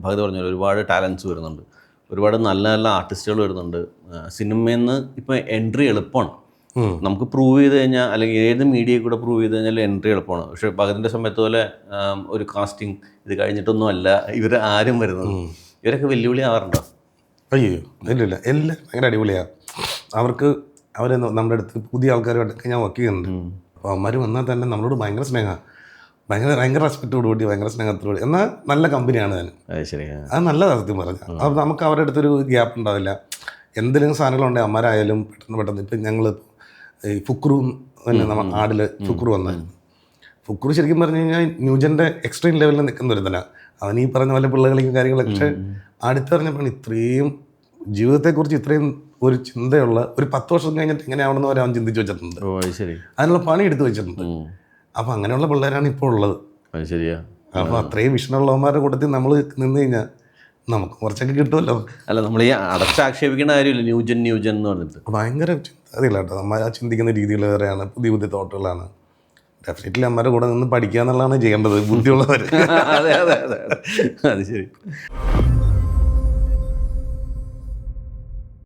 ഭഗത് പറഞ്ഞ ഒരുപാട് ടാലൻസ് വരുന്നുണ്ട്, ഒരുപാട് നല്ല നല്ല ആർട്ടിസ്റ്റുകൾ വരുന്നുണ്ട്. സിനിമയിൽ നിന്ന് ഇപ്പോൾ എൻട്രി എളുപ്പമാണ്, നമുക്ക് പ്രൂവ് ചെയ്ത് കഴിഞ്ഞാൽ, അല്ലെങ്കിൽ ഏത് മീഡിയയിൽ കൂടെ പ്രൂവ് ചെയ്ത് കഴിഞ്ഞാൽ എൻട്രി എളുപ്പമാണ്. പക്ഷേ ഭഗതിൻ്റെ സമയത്ത് പോലെ ഒരു കാസ്റ്റിംഗ് ഇത് കഴിഞ്ഞിട്ടൊന്നും അല്ല ഇവർ ആരും വരുന്നത്. ഇവരൊക്കെ വെല്ലുവിളി ആവാറുണ്ടോ? അയ്യോ ഇല്ല, എല്ലാം ഭയങ്കര അടിപൊളിയാണ്. അവർ നമ്മുടെ അടുത്ത് പുതിയ ആൾക്കാരുമായിട്ടൊക്കെ ഞാൻ വർക്ക് ചെയ്യുന്നുണ്ട്. അപ്പോൾ അവന്മാർ വന്നാൽ തന്നെ നമ്മളോട് ഭയങ്കര സ്നേഹമാണ്, ഭയങ്കര റെസ്പെക്റ്റോടുകൂടി, ഭയങ്കര സ്നേഹത്തോടുകൂടി. എന്നാൽ നല്ല കമ്പനിയാണ് ഞാൻ. അത് നല്ലതാണ് സത്യം പറഞ്ഞാൽ. അപ്പോൾ നമുക്ക് അവരുടെ അടുത്തൊരു ഗ്യാപ്പ് ഉണ്ടാവില്ല. എന്തെങ്കിലും സാധനങ്ങളുണ്ടെങ്കിൽ അമ്മമാരായാലും പെട്ടെന്ന് ഇപ്പം ഞങ്ങൾ ഈ ഫുക്രു തന്നെ നമ്മൾ ആടിൽ ഫുക്രു വന്നായിരുന്നു. ഫുക്രു ശരിക്കും പറഞ്ഞു കഴിഞ്ഞാൽ ന്യൂജൻ്റെ എക്സ്ട്രീം ലെവലിൽ നിൽക്കുന്ന ഒരു തന്നെ. അവൻ ഈ പറഞ്ഞ പോലെ പിള്ളേകളിക്കും കാര്യങ്ങളൊക്കെ. പക്ഷേ അടുത്തറിഞ്ഞപ്പോൾ ഇത്രയും ജീവിതത്തെക്കുറിച്ച് ഇത്രയും ഒരു ചിന്തയുള്ള ഒരു 10 വർഷം കഴിഞ്ഞിട്ട് എങ്ങനെയാവണമെന്ന് വരെ അവൻ ചിന്തിച്ച് വെച്ചിട്ടുണ്ട്. അതിനുള്ള പണി എടുത്ത് വെച്ചിട്ടുണ്ട്. അപ്പോൾ അങ്ങനെയുള്ള പിള്ളേരാണ് ഇപ്പോൾ ഉള്ളത്. ശരിയാ. അപ്പോൾ അത്രയും വിഷനുള്ളവന്മാരുടെ കൂട്ടത്തിൽ നമ്മൾ നിന്ന് കഴിഞ്ഞാൽ നമുക്ക് കുറച്ചൊക്കെ കിട്ടുമല്ലോ. അല്ല, നമ്മൾ ഈ അടച്ചാക്ഷേപിക്കേണ്ട കാര്യമില്ല. ന്യൂജൻ എന്ന് പറഞ്ഞിട്ട് ഭയങ്കര ചിന്തയില്ല കേട്ടോ. നമ്മൾ ആ ചിന്തിക്കുന്ന രീതികൾ വേറെയാണ്, പുതിയ തോട്ടുകളാണ്. ഡെഫിനറ്റ്ലി അമ്മയുടെ കൂടെ നിന്ന് പഠിക്കുക എന്നുള്ളതാണ് ചെയ്യേണ്ടത്, ബുദ്ധിയുള്ളവർ. അതെ, അത് ശരി.